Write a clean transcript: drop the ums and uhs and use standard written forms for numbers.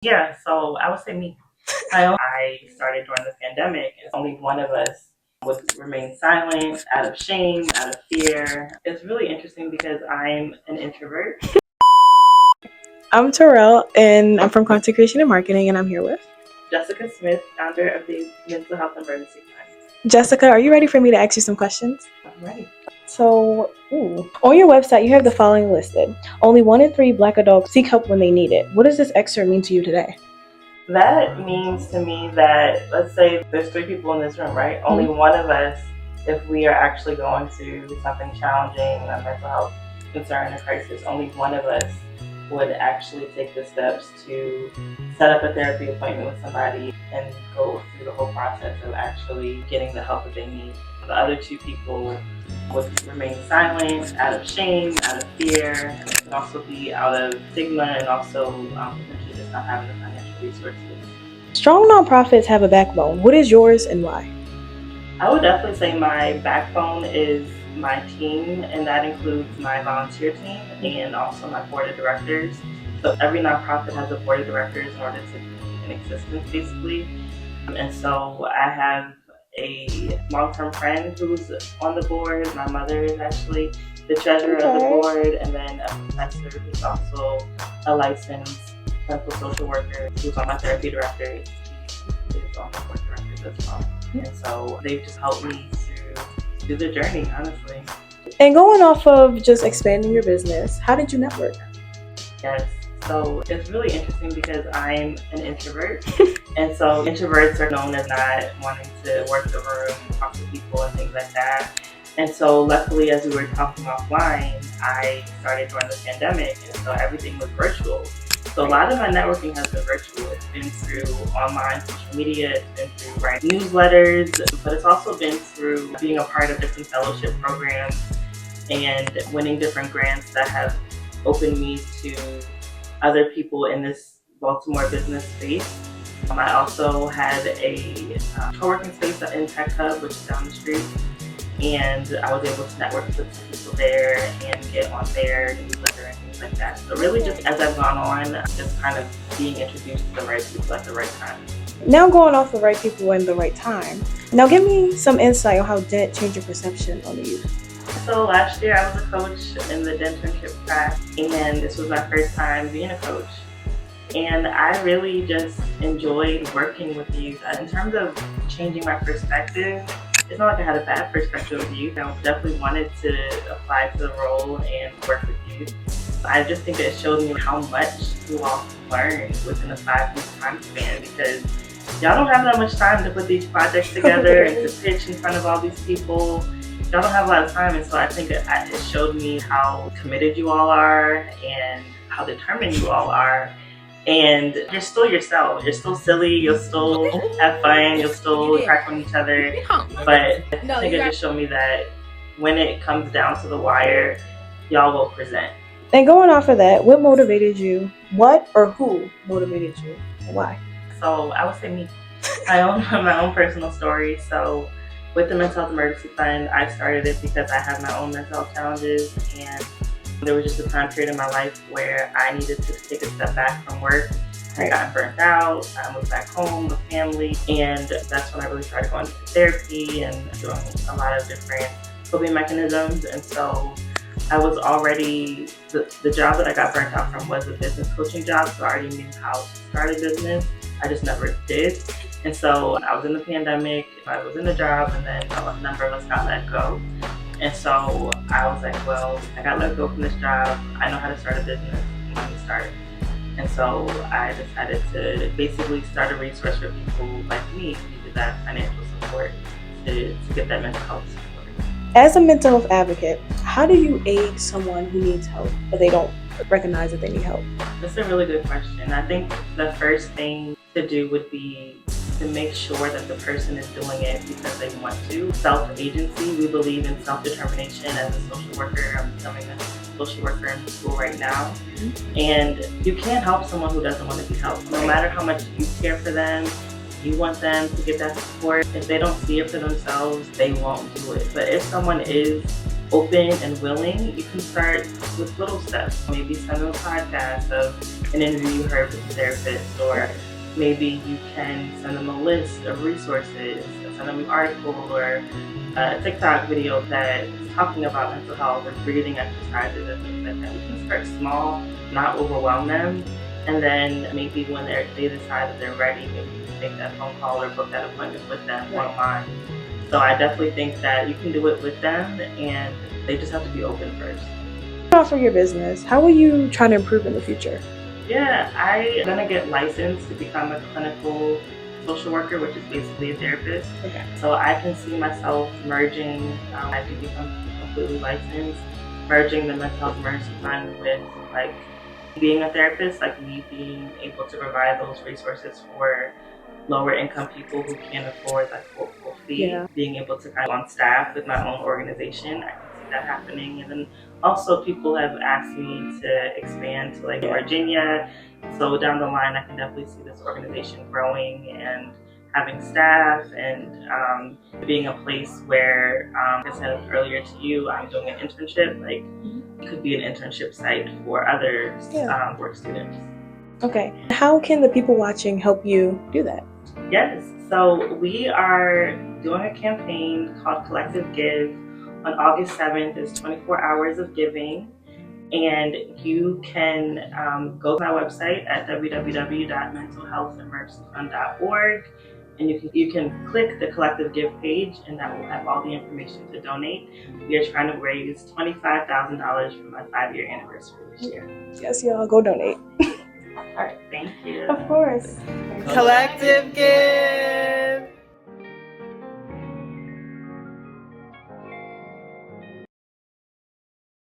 Yeah, so I would say me. I started during the pandemic, and only one of us would remain silent out of shame, out of fear. It's really interesting because I'm an introvert. I'm Terrell, and I'm from Content Creation and Marketing, and I'm here with Jessica Smith, founder of the Mental Health Emergency Fund. Jessica. Are you ready for me to ask you some questions? I'm ready. So, on your website, you have the following listed. Only 1 in 3 Black adults seek help when they need it. What does this excerpt mean to you today? That means to me that, let's say there's 3 people in this room, right? Only one of us, if we are actually going through something challenging, a mental health concern, a crisis, only one of us would actually take the steps to set up a therapy appointment with somebody and go through the whole process of actually getting the help that they need. The other 2 people would remain silent out of shame, out of fear, and it could also be out of stigma and also potentially just not having the financial resources. Strong nonprofits have a backbone. What is yours and why? I would definitely say my backbone is my team, and that includes my volunteer team and also my board of directors. So every nonprofit has a board of directors in order to keep in existence, basically. And so I have a long-term friend who's on the board. My mother is actually the treasurer of the board, and then a professor who's also a licensed clinical social worker who's on my therapy director. He is on the board of directors as well. And so they've just helped me through the journey, honestly. And going off of just expanding your business, how did you network? Yes. So it's really interesting because I'm an introvert. And so introverts are known as not wanting to work the room, talk to people and things like that. And so luckily, as we were talking offline, I started during the pandemic, and so everything was virtual. So a lot of my networking has been virtual. It's been through online social media, it's been through writing newsletters, but it's also been through being a part of different fellowship programs and winning different grants that have opened me to other people in this Baltimore business space. I also had a co-working space in Tech Hub, which is down the street, and I was able to network with some people there and get on their newsletter and things like that. So really just as I've gone on, just kind of being introduced to the right people at the right time. Now going off the right people in the right time, now give me some insight on how Dent changed your perception on the youth. So last year I was a coach in the Denternship class, and this was my first time being a coach. And I really just enjoyed working with youth. In terms of changing my perspective, it's not like I had a bad perspective of youth. I definitely wanted to apply to the role and work with youth. I just think it showed me how much you all learn within a 5-week time span, because y'all don't have that much time to put these projects together and to pitch in front of all these people. Y'all don't have a lot of time, and so I think it showed me how committed you all are and how determined you all are. And you're still yourself. You're still silly. You'll still have fun. You'll still crack on each other. But I think it just showed me that when it comes down to the wire, y'all will present. And going off of that, what motivated you? What or who motivated you? And why? So I would say me. I own my own personal story. So with the Mental Health Emergency Fund, I started it because I have my own mental health challenges, and there was just a time period in my life where I needed to take a step back from work. I got burnt out, I moved back home with family, and that's when I really started going to therapy and doing a lot of different coping mechanisms. And so I was already, the job that I got burnt out from was a business coaching job, so I already knew how to start a business. I just never did. And so I was in the pandemic, I was in the job, and then a number of us got let go. And so I was like, well, I got let go from this job. I know how to start a business. Let me start. And so I decided to basically start a resource for people like me who needed that financial support to get that mental health support. As a mental health advocate, how do you aid someone who needs help but they don't recognize that they need help? That's a really good question. I think the first thing to do would be to make sure that the person is doing it because they want to. Self-agency, we believe in self-determination. As a social worker, I'm becoming a social worker in school right now. And you can't help someone who doesn't want to be helped. No matter how much you care for them, you want them to get that support. If they don't see it for themselves, they won't do it. But if someone is open and willing, you can start with little steps. Maybe send them a podcast of an interview you heard with a therapist, or maybe you can send them a list of resources, send them an article or a TikTok video that is talking about mental health or breathing exercises and things like that. We can start small, not overwhelm them, and then maybe when they decide that they're ready, maybe you can make that phone call or book that appointment with them online. So I definitely think that you can do it with them, and they just have to be open first. For your business, how will you try to improve in the future? Yeah, I'm gonna get licensed to become a clinical social worker, which is basically a therapist. Okay. So I can see myself merging, I do become completely licensed, merging the mental health emergency fund with like being a therapist, like me being able to provide those resources for lower income people who can't afford like full fee, Yeah. being able to kind of on staff with my own organization. I can see that happening. And then also people have asked me to expand to like Virginia. So down the line, I can definitely see this organization growing and having staff and being a place where, like I said earlier to you, I'm doing an internship. Like it could be an internship site for other work students. Okay. How can the people watching help you do that? Yes, so we are doing a campaign called CLLCTIVGIVE. On August 7th is 24 hours of giving, and you can go to my website at www.mentalhealthemergencyfund.org, and you can click the Collective Give page, and that will have all the information to donate. We are trying to raise $25,000 for my 5-year anniversary this year. Yes, y'all go donate. All right, thank you. Of course. Collective Give.